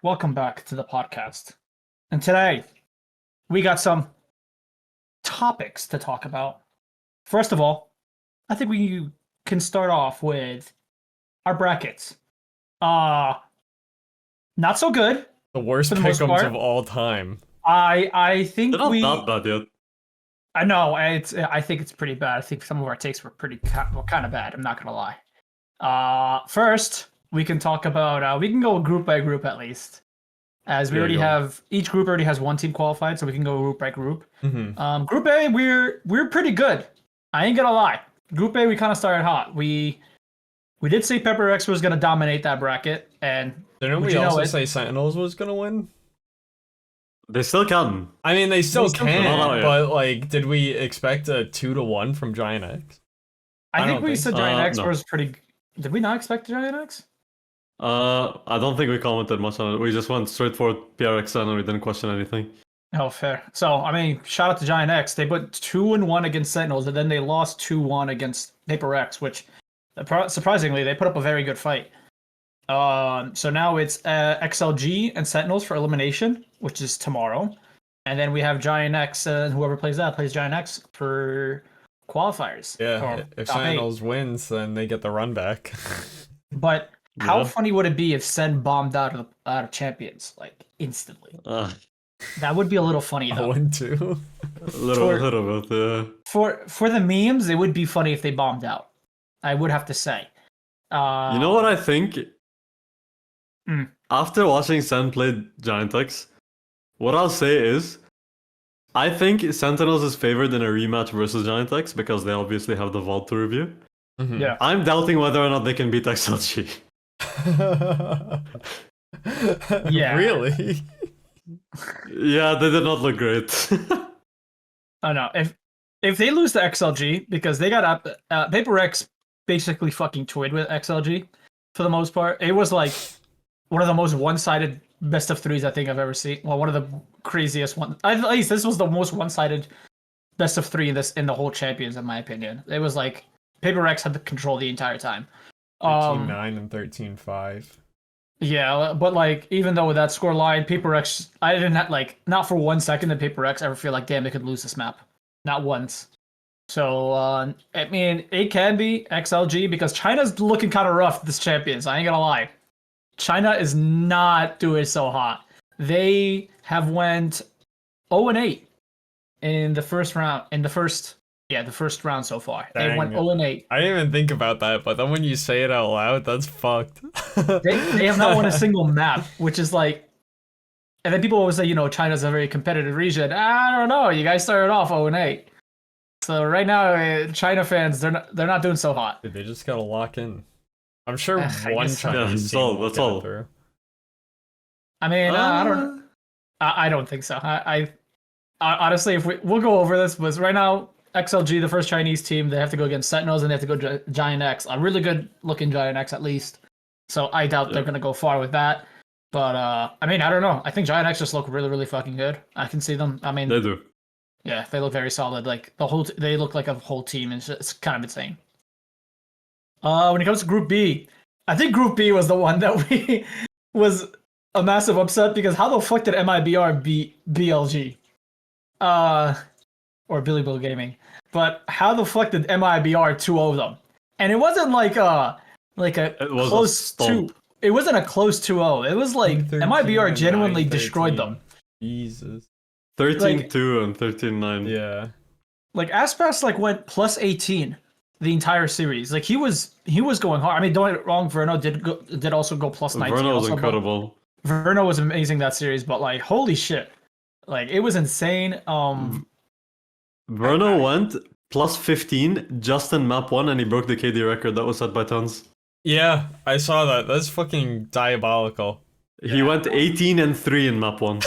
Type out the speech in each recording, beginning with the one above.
Welcome back to the podcast. And today, we got some topics to talk about. First of all, I think we can start off with our brackets. Not so good. The worst For the most pick'ems part. of all time. I think They're not we. that bad yet. I know. I think it's pretty bad. I think some of our takes were kind of bad. I'm not gonna lie. First, we can talk about. We can go group by group at least, as we There already you go. have each group already has one team qualified, so we can go group by group. Mhm. Group A, we're pretty good. I ain't gonna lie. Group A, we kind of started hot. We did say Pepper X was gonna dominate that bracket, and Didn't would we you know also it? say Sentinels was gonna win? They still can. I mean, they still still can, can. Oh, yeah. but like, did we expect a 2-1 from Giant X? I I think don't we think said so. Giant X No. was pretty. Did we not expect Giant X? I don't think we commented much on it. We just went straight for PRXN and we didn't question anything. Oh, fair. So I mean, shout out to Giant X. They put 2-1 against Sentinels, and then they lost 2-1 against Paper X, which surprisingly they put up a very good fight. So now it's XLG and Sentinels for elimination, which is tomorrow. And then we have Giant X, and whoever plays that plays Giant X for qualifiers. Yeah, or if top eight. Sentinels wins, then they get the run back. But how Yeah. funny would it be if Sen bombed out of Champions like instantly? That would be a little funny I though. win too. A little bit, yeah. For the memes, it would be funny if they bombed out. I would have to say. You know what I think? Mm. After watching Sen play Giant X, what I'll say is, I think Sentinels is favored in a rematch versus Giant X because they obviously have the vault to review. Mhm. Yeah. I'm doubting whether or not they can beat XLG. Yeah. Really? Yeah, they did not look great. Oh no! If they lose to XLG because they got up, Paper X basically fucking toyed with XLG for the most part. It was like one of the most one-sided best of threes I think I've ever seen. Well, one of the craziest ones. At least this was the most one-sided best of three in the whole Champions, in my opinion. It was like Paper X had the control the entire time. 13-9 and 13-5. Yeah, but like even though with that score line, Paper X, I didn't not for 1 second did Paper X ever feel like damn they could lose this map, not once. So I mean it can be XLG because China's looking kind of rough this Champions. I ain't gonna lie, China is not doing so hot. They have went 0-8 in the first round. The first round so far. They Dang went it. 0-8. I didn't even think about that, but then when you say it out loud, that's fucked. They have not won a single map, which is like, and then people always say, China's a very competitive region. I don't know. You guys started off 0-8. So right now, China fans, they're not doing so hot. Dude, they just gotta lock in. I'm sure I one guess so. Chinese Yeah, that's team all, will that's get it all. through. I mean, I don't think so. I honestly, if we'll go over this, but right now, XLG, the first Chinese team, they have to go against Sentinels and they have to go Giant X, a really good looking Giant X at least. So I doubt they're gonna go far with that. But I mean, I don't know. I think Giant X just look really, really fucking good. I can see them. I mean, They do. yeah, they look very solid. Like they look like a whole team. It's kind of insane. When it comes to Group B, I think Group B was the one that was a massive upset because how the fuck did MIBR beat BLG? Or Billy Bill Gaming. But how the fuck did MIBR 2-0 them? And it wasn't like a It was a close stomp. It wasn't a close 2-0. It was like 13 MIBR and genuinely 9, destroyed them. 13. Jesus. 13-2 and 13-9. Yeah. Like Aspas went plus 18 the entire series. Like he was going hard. I mean, don't get it wrong, Verno did also go plus 19. Verno was also, but incredible. Verno was amazing that series, but like holy shit. Like it was insane. Verno went plus 15 just in map 1 and he broke the KD record that was set by Tons. Yeah, I saw that. That's fucking diabolical. He went 18-3 in map 1.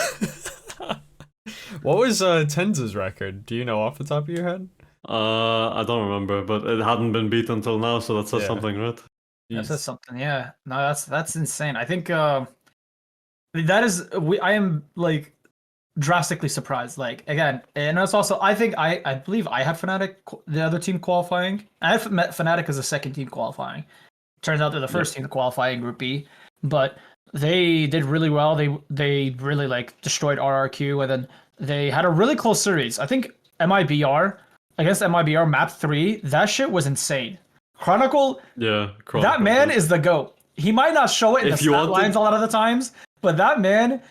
What was Tenz's record? Do you know off the top of your head? I don't remember, but it hadn't been beat until now, so that says Yeah. something, right? That Jeez. says something. Yeah. No, that's insane. I think I am like drastically surprised. Like again, and it's also I think I believe I had Fnatic the other team qualifying. I have Fnatic as a second team qualifying. Turns out they're the first team to qualify in Group B. But they did really well. They really like destroyed RRQ, and then they had a really close series. I think MIBR against MIBR map 3. That shit was insane. Chronicle, Yeah, that man is the GOAT. He might not show it in the stat lines a lot of the times, but that man,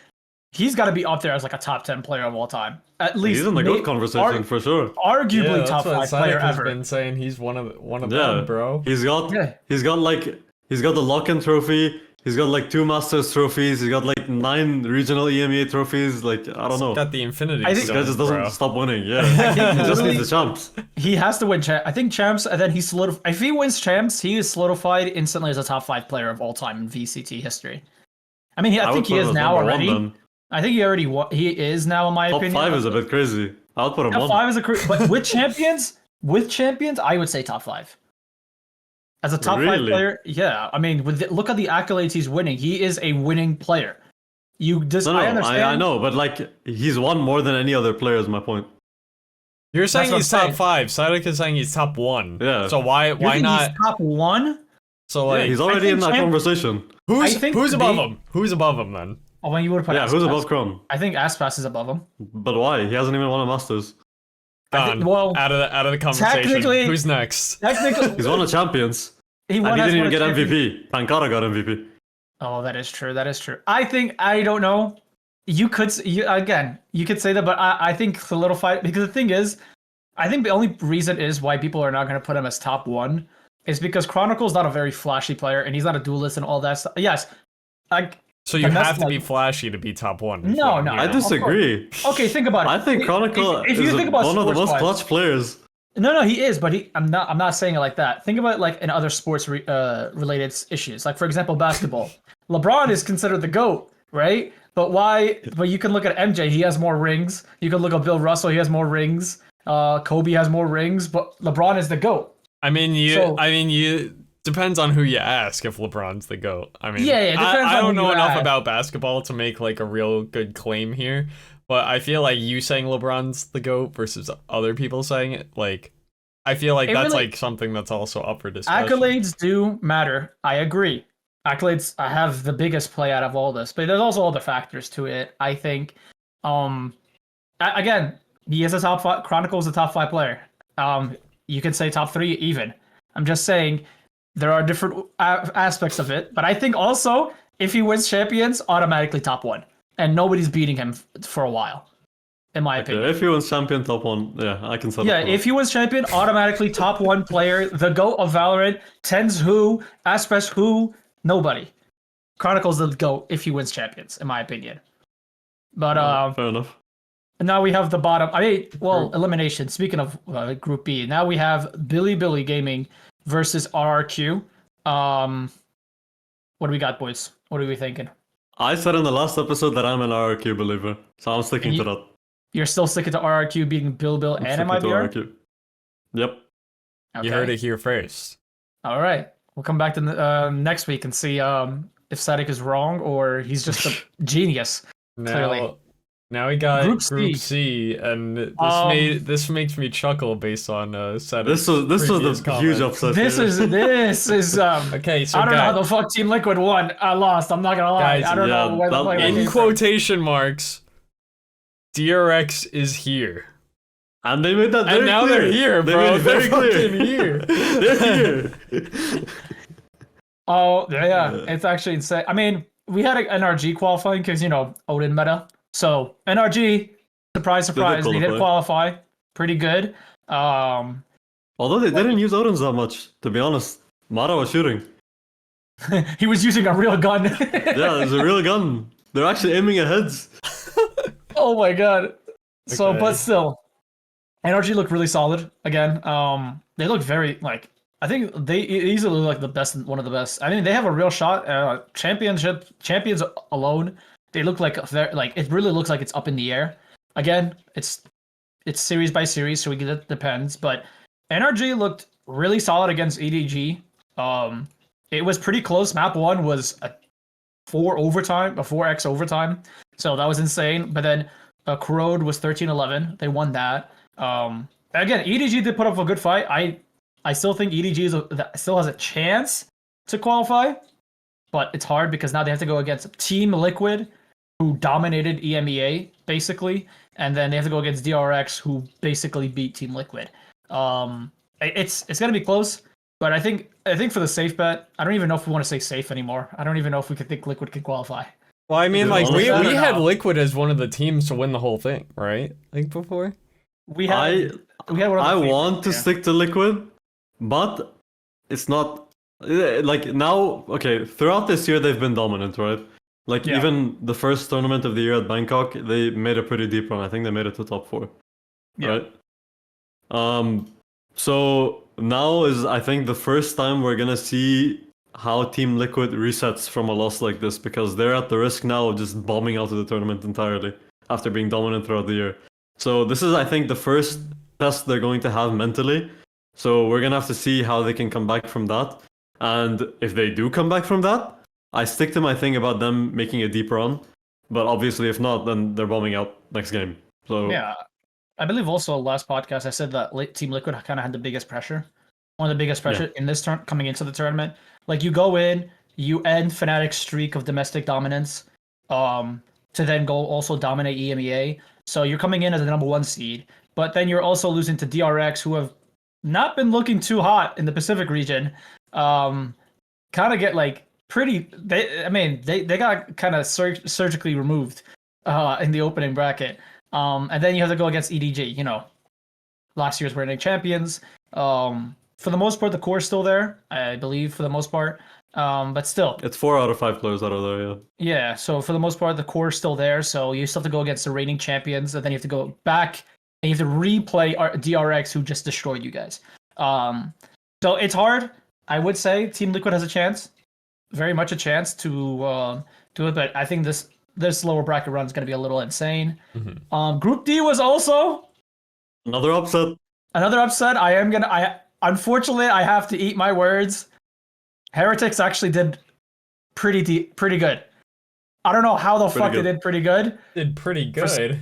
he's got to be up there as like a top 10 player of all time. At least he's in the GOAT conversation for sure. Arguably that's top what 5 player has ever. been saying he's one of Yeah, them, bro. he's got the lock-in trophy. He's got like 2 Masters trophies. He's got like 9 regional EMEA trophies. Like I don't know. Got the Infinity. This guy just doesn't stop winning. Yeah, he just needs the champs. He has to win I think champs, and then if he wins champs, he is solidified instantly as a top 5 player of all time in VCT history. I mean, I think he is now already. I think he is now, in my opinion. Top 5 is a bit crazy. I'll put him top on. 5 is but with champions, I would say top 5. As a top 5 player, yeah. I mean, look at the accolades he's winning. He is a winning player. I understand. I know, but like he's won more than any other player. Is my point. You're saying he's top 5. Sadek is saying he's top 1. Yeah. So why not? He's top 1. So like he's already in that conversation. Who's above him? Who's above him then? Oh, when you would put who's above Chrome? I think Aspas is above him. But why? He hasn't even won a Masters. Out of the conversation. Who's next? Technically, he's won a Champions. He didn't even get MVP. Pankara got MVP. Oh, that is true. I don't know. You could say that, but I think solidified, because the thing is, I think the only reason is why people are not going to put him as top 1 is because Chronicle's not a very flashy player, and he's not a duelist and all that stuff. Yes. So you have to be flashy to be top 1. No. I disagree. Okay, think about it. I think Chronicle is one of the most clutch players. No, he is, but I'm not saying it like that. Think about it like in other sports related issues. Like for example, basketball. LeBron is considered the GOAT, right? But why? But you can look at MJ. He has more rings. You can look at Bill Russell. He has more rings. Kobe has more rings, but LeBron is the GOAT. I mean, you depends on who you ask if LeBron's the GOAT. I mean, depends I on don't who know you enough ask. about basketball to make like a real good claim here, but I feel like you saying LeBron's the GOAT versus other people saying it, like, I feel like that's like something that's also up for discussion. Accolades do matter. I agree. Accolades have the biggest play out of all this, but there's also other factors to it. I think, again, he is a top 5. Chronicle's a top 5 player. You could say top 3 even. I'm just saying there are different aspects of it, but I think also if he wins champions, automatically top 1, and nobody's beating him for a while, in my opinion. If he wins champion top 1, yeah, I can settle. Yeah, if he wins champion, automatically top 1 player, the GOAT of Valorant. Tens who, Aspes who, nobody. Chronicle's the GOAT if he wins champions, in my opinion. But fair enough. now we have the bottom. Elimination. Speaking of Group B, now we have Billy Gaming versus RRQ. What do we got, boys? What are we thinking? I said in the last episode that I'm an RRQ believer, so I'm sticking to that. You're still sticking to RRQ being Bill and MIBR? Yep. Okay. You heard it here first. All right. We'll come back to next week and see if Sadek is wrong or he's just a genius. Clearly. Now we got Group C, and this makes me chuckle based on Sadek's This was a huge upset. This is okay. So I don't know how the fuck Team Liquid won. I lost. I'm not gonna lie. Guys, I don't know where the fuck in quotation marks, DRX is here. And they made that very and now clear. they're here, They bro. made it very They're clear. fucking here. They're here. Oh yeah, it's actually insane. I mean, we had an NRG qualifying because Odin meta. So NRG, surprise, they did qualify pretty good. Although they didn't use Odins that much, to be honest. Mara was shooting. He was using a real gun. Yeah, it's a real gun. They're actually aiming at heads. Oh my god. So, Okay. but still, NRG looked really solid again. They look very I think they easily look like the best, one of the best. I mean, they have a real shot. Champions alone, they look like it really looks like it's up in the air. Again, it's series by series, so it depends. But NRG looked really solid against EDG. It was pretty close. Map 1 was a 4x overtime, so that was insane. But then Corrode was 13-11. They won that. Again, EDG did put up a good fight. I still think EDG still has a chance to qualify. but it's hard because now they have to go against Team Liquid, who dominated EMEA basically, and then they have to go against DRX, who basically beat Team Liquid. It's gonna be close, but I think for the safe bet, I don't even know if we want to say safe anymore. I don't even know if we could think Liquid could qualify. Well, I mean, like, we honestly, had Liquid as one of the teams to win the whole thing, right? Like, before? We had one of the I favorites, want to stick to Liquid, but it's not like now. Okay, throughout this year they've been dominant, right? Like Yeah. even the first tournament of the year at Bangkok, they made a pretty deep run. I think they made it to top 4, Yeah. right? So now is I think the first time we're gonna see how Team Liquid resets from a loss like this, because they're at the risk now of just bombing out of the tournament entirely after being dominant throughout the year. So this is, I think, the first test they're going to have mentally. So we're gonna have to see how they can come back from that. And if they do come back from that, I stick to my thing about them making a deep run. But obviously, if not, then they're bombing out next game. So Yeah, I believe also last podcast I said that Team Liquid kind of had the biggest pressure, one of the biggest pressure in this turn coming into the tournament. Like you go in, you end Fnatic's streak of domestic dominance, to then go also dominate EMEA. So you're coming in as the number 1 seed, but then you're also losing to DRX, who have not been looking too hot in the Pacific region. Kind of get like pretty. They got kind of surgically removed in the opening bracket. And then you have to go against EDG, you know, last year's reigning champions. For the most part, the core is still there, I believe, for the most part. But still, it's 4 out of 5 players that are there. Yeah. Yeah. So for the most part, the core is still there. So you still have to go against the reigning champions, and then you have to go back and you have to replay DRX, who just destroyed you guys. So it's hard. I would say Team Liquid has a chance, very much a chance to do it. But I think this lower bracket run is going to be a little insane. Mm-hmm. Group D was also Another upset. Unfortunately, I have to eat my words. Heretics actually did pretty good. I don't know how the fuck they did pretty good. Did pretty good.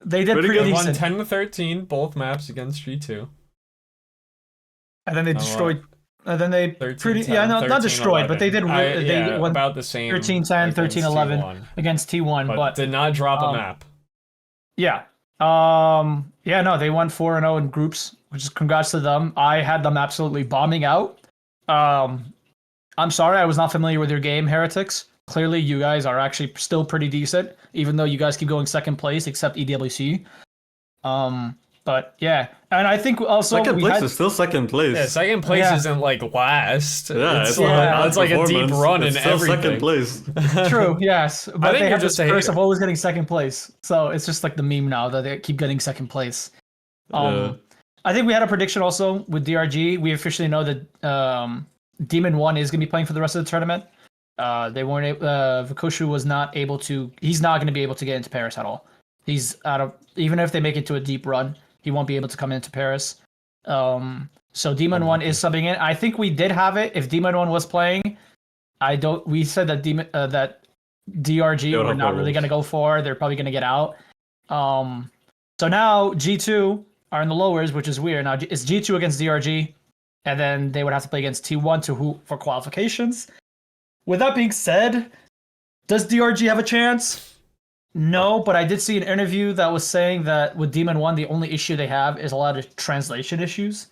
They did pretty They won decent. 10-13 both maps against G2. And then they destroyed. And then they 13, not destroyed, but they did. They won about the same. 13-10, 13-11 T1, against T1, but did not drop a map. Yeah. No, they won 4-0 in groups, which is congrats to them. I had them absolutely bombing out. I'm sorry, I was not familiar with your game, Heretics. Clearly, you guys are actually still pretty decent, even though you guys keep going second place, except EWC. But yeah, and I think also second place is still second place. Yeah, second place isn't like last. Yeah, it's like a deep run in still everything. Second place. True, yes, but think they you're have just this a curse hater. of always getting second place. So it's just like the meme now that they keep getting second place. I think we had a prediction also with DRG. We officially know that Demon 1 is going to be playing for the rest of the tournament. They weren't. Vikoshu was not able to. He's not going to be able to get into Paris at all. He's out of. Even if they make it to a deep run, he won't be able to come into Paris. So Demon 1 is subbing in. I think we did have it. If Demon 1 was playing, we said that that DRG were not really going to go for. They're probably going to get out. So now G2 are in the lowers, which is weird. Now it's G2 against DRG, and then they would have to play against T1 for qualifications. With that being said, does DRG have a chance? No, but I did see an interview that was saying that with Demon 1, the only issue they have is a lot of translation issues.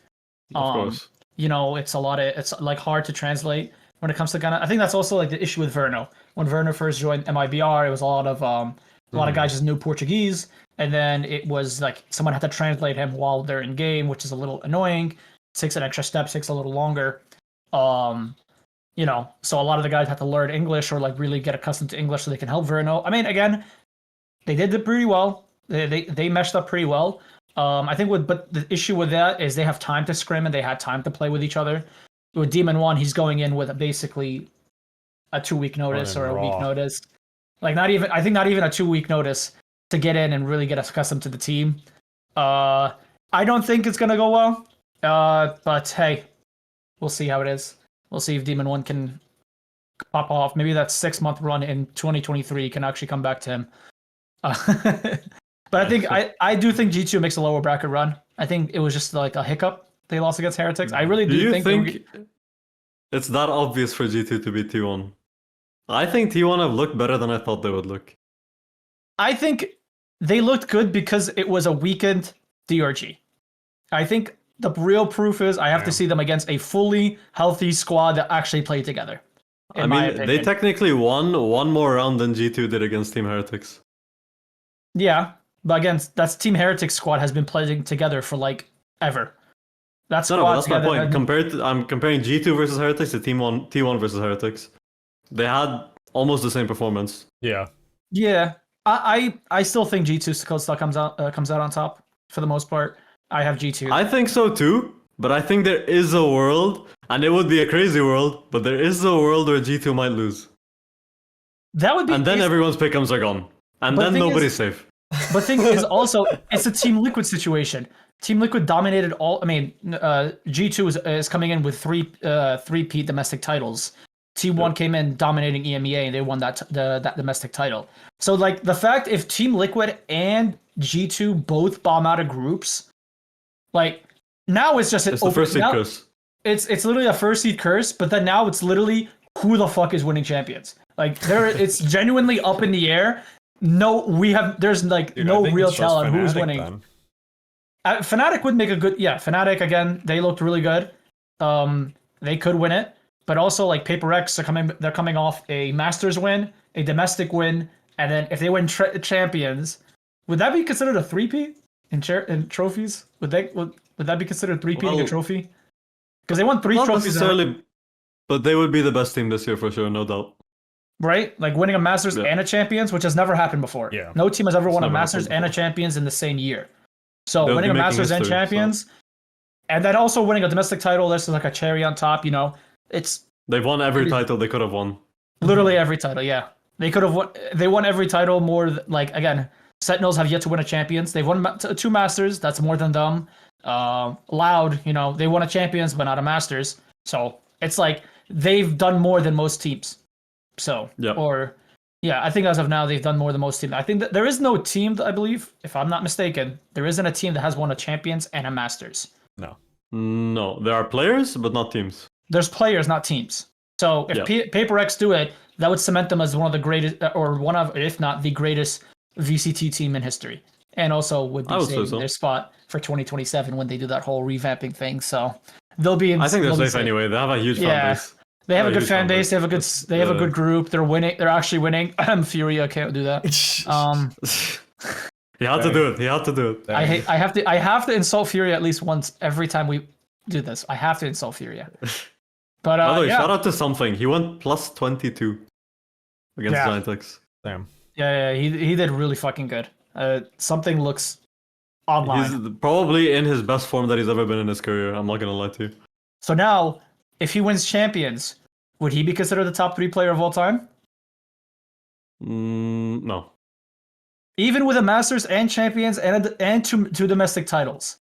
Of course. You know, it's like hard to translate when it comes to Ghana. I think that's also like the issue with Verno. When Verno first joined MIBR, it was a lot of guys just knew Portuguese, and then it was like someone had to translate him while they're in game, which is a little annoying. It takes an extra step, takes a little longer. You know, so a lot of the guys have to learn English or like really get accustomed to English so they can help Verno. I mean, again, they did it pretty well. They meshed up pretty well. I think but the issue with that is they have time to scrim and they had time to play with each other. With Demon 1, he's going in with basically a 2-week notice or a week notice. Like not even a 2-week notice to get in and really get accustomed to the team. I don't think it's gonna go well. But hey, we'll see how it is. We'll see if Demon 1 can pop off. Maybe that 6-month run in 2023 can actually come back to him. But I think I do think G2 makes a lower bracket run. I think it was just like a hiccup. They lost against Heretics. I really do you think it's that obvious for G2 to beat T1? I think T1 have looked better than I thought they would look. I think they looked good because it was a weakened DRG. I think the real proof is I have to see them against a fully healthy squad that actually played together. I mean, they technically won one more round than G2 did against Team Heretics. Yeah, but again, that's Team Heretics squad has been playing together for like ever. That's that's my point. I'm comparing G2 versus Heretics to T1 versus Heretics. They had almost the same performance. Yeah. Yeah, I still think G2 still comes out on top for the most part. I have G2. I think so too, but I think there is a world, and it would be a crazy world, but there is a world where G2 might lose. That would be, and then everyone's pickums are gone, and then nobody's safe. But thing is also, it's a Team Liquid situation. Team Liquid dominated all. I mean, G2 is coming in with three-peat domestic titles. T1 came in dominating EMEA, and they won that domestic title. So like the fact if Team Liquid and G2 both bomb out of groups, like now it's just the first seed curse. It's literally a first seed curse, but then now it's literally who the fuck is winning champions? Like it's genuinely up in the air. There's like no real tell on who's winning. Then. Fnatic would make a good Fnatic again. They looked really good. They could win it, but also like Paper X they're coming off a Masters win, a domestic win, and then if they win champions, would that be considered a 3P in trophies? Would that be considered 3P a trophy? Because they won 3 not trophies. Necessarily, but they would be the best team this year for sure, no doubt. Right? Like winning a Masters and a Champions, which has never happened before. Yeah. No team has ever won a Masters and a Champions in the same year. So winning a Masters and Champions, and then also winning a domestic title, this is like a cherry on top, They've won every title they could have won. Literally every title, yeah. They won every title more, like, again, Sentinels have yet to win a Champions. They've won 2 Masters, that's more than them. Loud, they won a Champions, but not a Masters. So it's like, they've done more than most teams. So, I think as of now, they've done more than most teams. I think that there is no team, I believe, if I'm not mistaken, there isn't a team that has won a Champions and a Masters. No, there are players, but not teams. There's players, not teams. So if Paper X do it, that would cement them as one of the greatest, or one of, if not the greatest VCT team in history. And also would be saving their spot for 2027 when they do that whole revamping thing. So they'll be in. I think they're safe anyway. They have a huge fan base. They have a good fan base. They have a good group. They're winning. They're actually winning. Furia can't do that. He had to do it. I have to insult Furia at least once every time we do this. I have to insult Furia. But by the way, shout out to something. He went plus 22 against Giantix. Damn. Yeah, he did really fucking good. Something looks online. He's probably in his best form that he's ever been in his career. I'm not gonna lie to you. So now, if he wins Champions, would he be considered the top 3 player of all time? No. Even with a Masters and Champions and two domestic titles,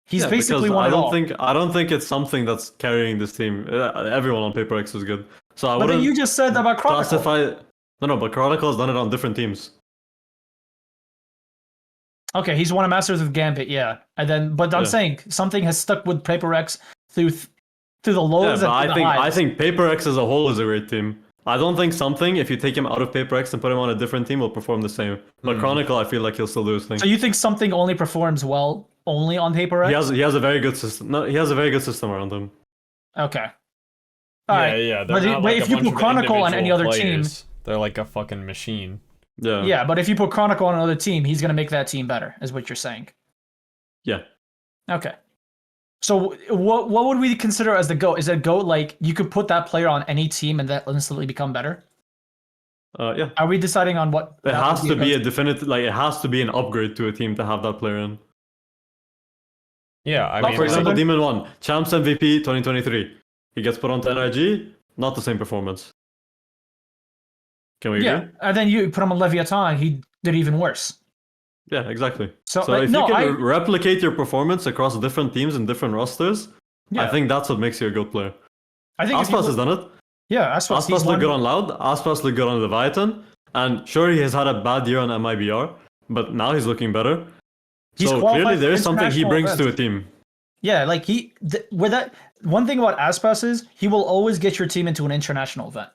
he's basically won it all. I don't think it's something that's carrying this team. Everyone on Paper X is good. So I wouldn't. But then you just said that about Chronicle. No, but Chronicle has done it on different teams. Okay, he's won a Masters with Gambit, but I'm saying something has stuck with Paper X through the lows and the highs. I think Paper X as a whole is a great team. I don't think something, if you take him out of Paper X and put him on a different team, will perform the same. But Chronicle, I feel like he'll still do his thing. So you think something only performs well only on Paper X? He has a very good system. No, he has a very good system around him. Okay. All right. Yeah. But if you put Chronicle on any other team, they're like a fucking machine. Yeah. Yeah, but if you put Chronicle on another team, he's gonna make that team better, is what you're saying. Yeah. Okay. So what would we consider as the GOAT? Is it GOAT like you could put that player on any team and that instantly become better? Yeah. Are we deciding on what? It has to be a definitive, it has to be an upgrade to a team to have that player in. Yeah, I mean, for example, Demon 1, Champs MVP 2023. He gets put onto NRG, not the same performance. Can we agree? Yeah, and then you put him on Leviathan, he did even worse. Yeah, exactly. So if you can replicate your performance across different teams and different rosters, I think that's what makes you a GOAT player. I think Aspas has done it. Yeah, Aspas looked good on Loud. Aspas looked good on Leviathan. And sure, he has had a bad year on MIBR, but now he's looking better. So clearly there is something he brings to a team. Yeah, like with that, one thing about Aspas is he will always get your team into an international event.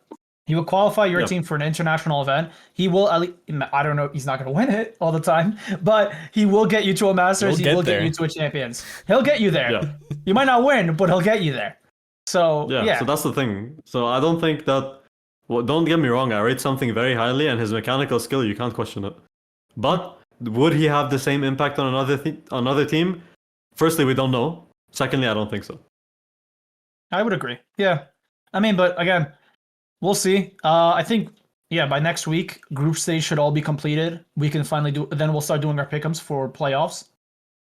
He will qualify your Yeah. team for an international event. He will, at least, I don't know, he's not going to win it all the time, but he will get you to a Masters. He will get you to a Champions. He'll get you there. Yeah. You might not win, but he'll get you there. So, So that's the thing. So I don't think that. Well, don't get me wrong. I rate something very highly, and his mechanical skill, you can't question it. But would he have the same impact on another team? Firstly, we don't know. Secondly, I don't think so. I would agree. Yeah. I mean, but again, we'll see. I think, by next week, group stage should all be completed. We can finally then we'll start doing our pick'ems for playoffs.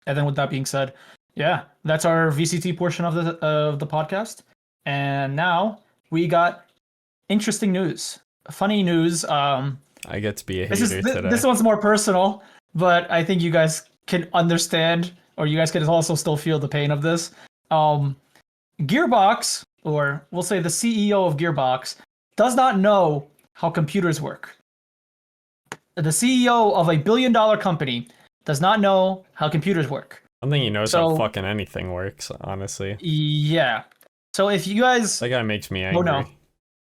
And then with that being said, that's our VCT portion of the podcast. And now we got interesting news, funny news. I get to be a hater today. This one's more personal, but I think you guys can understand, or you guys can also still feel the pain of this. Gearbox, or we'll say the CEO of Gearbox, does not know how computers work. The CEO of $1 billion company does not know how computers work. I don't think he knows how fucking anything works, honestly. Yeah. So if you guys... That guy makes me angry. Oh, no.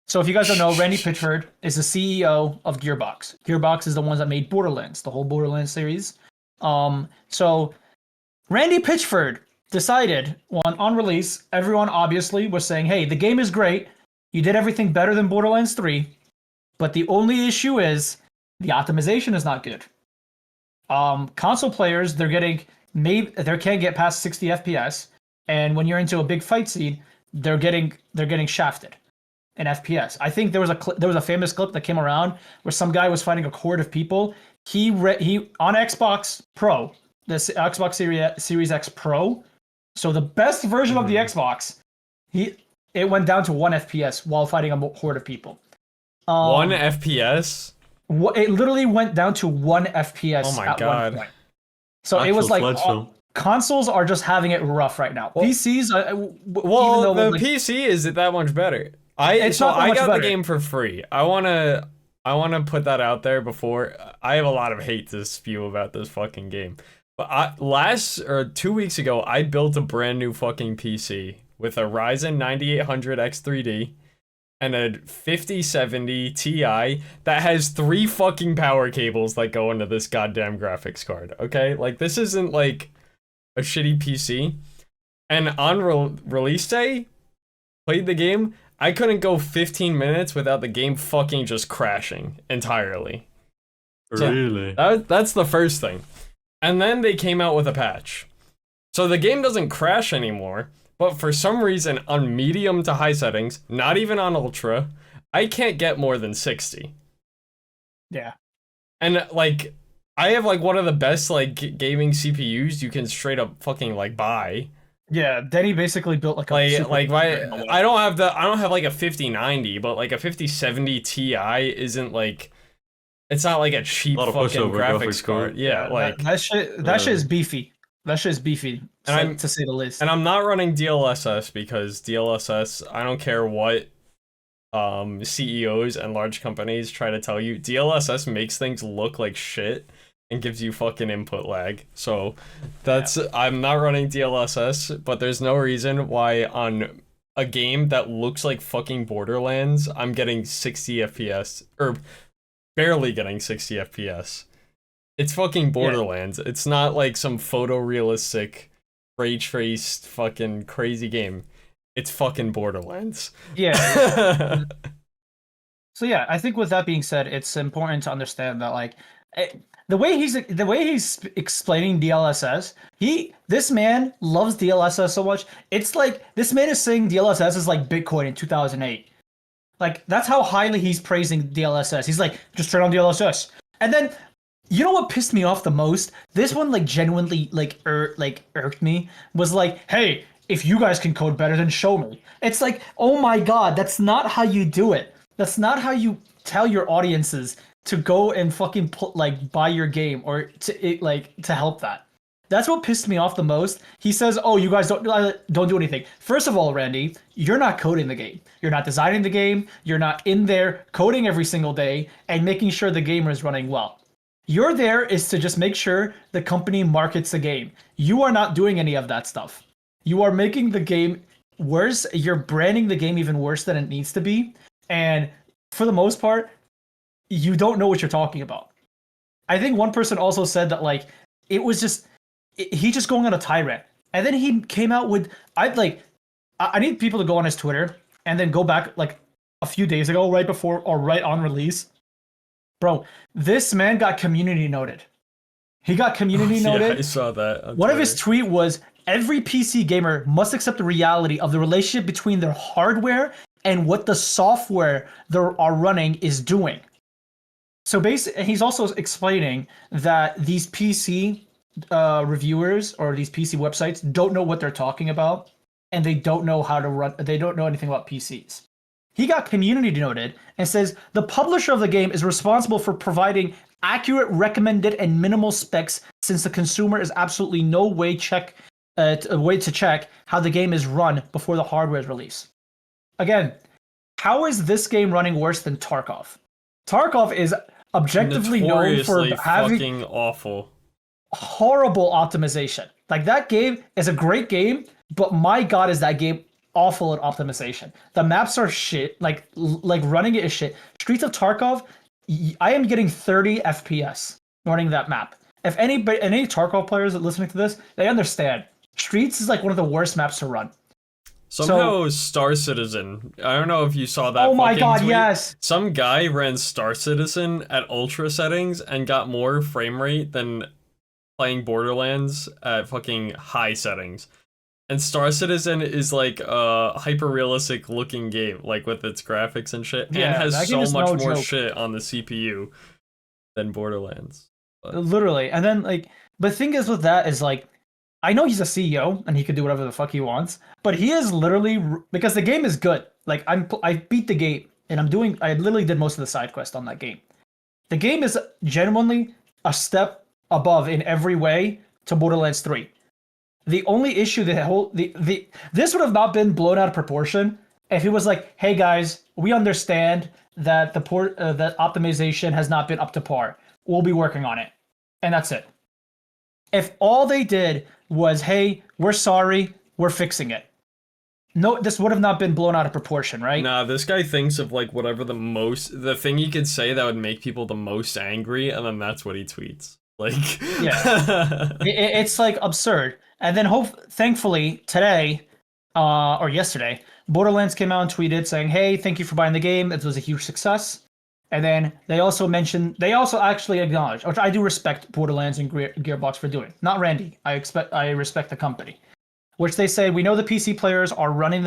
So if you guys don't know, Randy Pitchford is the CEO of Gearbox. Gearbox is the ones that made Borderlands, the whole Borderlands series. So Randy Pitchford decided on release, everyone obviously was saying, hey, the game is great. You did everything better than Borderlands 3. But the only issue is the optimization is not good. Console players, they can't get past 60 FPS. And when you're into a big fight scene, they're getting shafted in FPS. I think there was a famous clip that came around where some guy was fighting a horde of people. He on Xbox Pro, this Xbox Series X Pro, so the best version of the Xbox, it went down to 1 FPS while fighting a horde of people. 1 FPS? It literally went down to 1 FPS. Oh my god! 1 point. So it was like consoles are just having it rough right now. PCs, the PC is that much better. I got the game for free. I wanna put that out there before. I have a lot of hate to spew about this fucking game. But 2 weeks ago, I built a brand new fucking PC with a Ryzen 9800 X3D and a 5070 Ti that has 3 fucking power cables that go into this goddamn graphics card. Okay, like this isn't like a shitty PC. And on release day, played the game. I couldn't go 15 minutes without the game fucking just crashing entirely. Really? So that's the first thing. And then they came out with a patch. So the game doesn't crash anymore, but for some reason on medium to high settings, not even on ultra, I can't get more than 60. Yeah. And like, I have like one of the best like gaming CPUs you can straight up fucking like buy. Yeah, Denny basically built like I don't have like a 5090, but like a 5070 Ti isn't like, it's not like a cheap fucking graphics card. Yeah, like that shit is beefy. That shit is beefy, to say the least. And I'm not running DLSS because DLSS, I don't care what CEOs and large companies try to tell you, DLSS makes things look like shit and gives you fucking input lag. So I'm not running DLSS, but there's no reason why on a game that looks like fucking Borderlands, I'm getting 60 FPS, or barely getting 60 FPS. It's fucking Borderlands. Yeah. It's not like some photorealistic, ray-traced fucking crazy game. It's fucking Borderlands. Yeah. So yeah, I think with that being said, it's important to understand that like the way he's explaining DLSS, this man loves DLSS so much. It's like this man is saying DLSS is like Bitcoin in 2008. Like that's how highly he's praising DLSS. He's like, just turn on DLSS. And then you know what pissed me off the most? This one like genuinely irked me. Was like, hey, if you guys can code better, then show me. It's like, oh my god, that's not how you do it. That's not how you tell your audiences to go and fucking buy your game or to help that. That's what pissed me off the most. He says, "Oh, you guys don't do anything." First of all, Randy, you're not coding the game. You're not designing the game. You're not in there coding every single day and making sure the game is running well. You're there is to just make sure the company markets the game. You are not doing any of that stuff. You are making the game worse. You're branding the game even worse than it needs to be. And for the most part, you don't know what you're talking about. I think one person also said that like it was just he just going on a tirade, and then he came out with I need people to go on his Twitter and then go back like a few days ago, right before or right on release. Bro, this man got community noted. He got community noted. Yeah, I saw that. One of his tweet was, every PC gamer must accept the reality of the relationship between their hardware and what the software they are running is doing. So basically, he's also explaining that these PC reviewers or these PC websites don't know what they're talking about, and they don't know how to run. They don't know anything about PCs. He got community noted and says the publisher of the game is responsible for providing accurate, recommended, and minimal specs, since the consumer is absolutely no way a way to check how the game is run before the hardware is released. Again, how is this game running worse than Tarkov? Tarkov is objectively known for having fucking awful, horrible optimization. Like, that game is a great game, but my god, is that game awful at optimization. The maps are shit. Like running it is shit. Streets of Tarkov, I am getting 30 FPS running that map. If any Tarkov players that listening to this, they understand. Streets is like one of the worst maps to run. Somehow, Star Citizen. I don't know if you saw that. Oh my god, tweet. yes. Some guy ran Star Citizen at ultra settings and got more frame rate than playing Borderlands at fucking high settings. And Star Citizen is like a hyper-realistic looking game, like with its graphics and shit, Yeah, and has so much more joke. shit on the CPU than Borderlands. But Literally. And then but the thing is with that is like, I know he's a CEO and he can do whatever the fuck he wants, but he is literally, because the game is good. Like, I beat the game and I literally did most of the side quest on that game. The game is genuinely a step above in every way to Borderlands 3. The only issue this would have not been blown out of proportion if he was like, "Hey guys, we understand that that optimization has not been up to par. We'll be working on it," and that's it. If all they did was, "Hey, we're sorry, we're fixing it," no, this would have not been blown out of proportion, right? nah, this guy thinks of like whatever the thing he could say that would make people the most angry, and then that's what he tweets. Like, yeah, it's like absurd. And then thankfully today, or yesterday, Borderlands came out and tweeted saying, "Hey, thank you for buying the game. It was a huge success." And then they also actually acknowledged, which I do respect Borderlands and Gearbox for doing. Not Randy. I respect the company. Which they say, "We know the PC players are running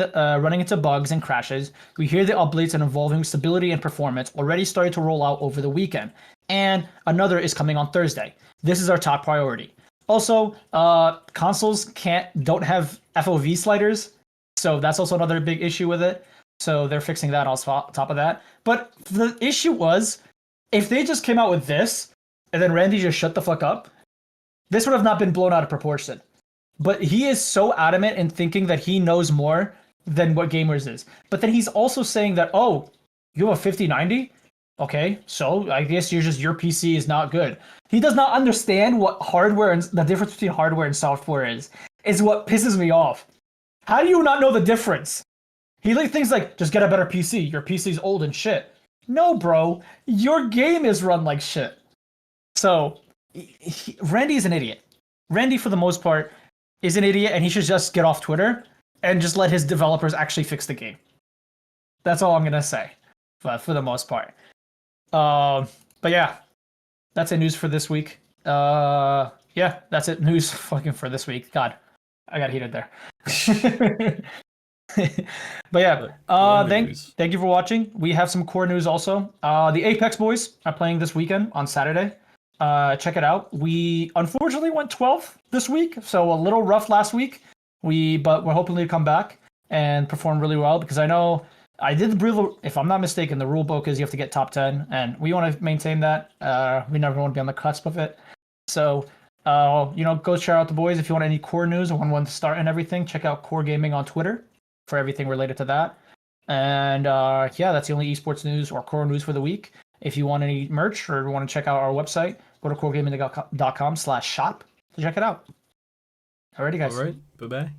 into bugs and crashes. We hear the updates and involving stability and performance already started to roll out over the weekend. And another is coming on Thursday. This is our top priority. Also, consoles don't have FOV sliders, so that's also another big issue with it. So they're fixing that on top of that. But the issue was, if they just came out with this, and then Randy just shut the fuck up, this would have not been blown out of proportion. But he is so adamant in thinking that he knows more than what gamers is. But then he's also saying that, oh, you have a 5090? Okay, so I guess your PC is not good. He does not understand what hardware and the difference between hardware and software is what pisses me off. How do you not know the difference? He thinks like, just get a better PC. Your PC's old and shit. No, bro. Your game is run like shit. So, Randy is an idiot. Randy, for the most part, is an idiot, and he should just get off Twitter and just let his developers actually fix the game. That's all I'm going to say, but for the most part. But yeah, that's it. News for this week. Yeah, that's it. News fucking for this week. God, I got heated there. But yeah, thank you for watching. We have some core news also. The Apex boys are playing this weekend on Saturday. Check it out. We unfortunately went 12th this week, so a little rough last week. But we're hoping to come back and perform really well, because I know I did if I'm not mistaken, the rule book is you have to get top 10, and we want to maintain that. We never want to be on the cusp of it. So, go check out the boys. If you want any core news or want one to start and everything, check out QOR Gaming on Twitter for everything related to that. And yeah, that's the only esports news or core news for the week. If you want any merch or want to check out our website, go to QORgaming.com/shop to check it out. Alrighty, guys. All right. Bye-bye.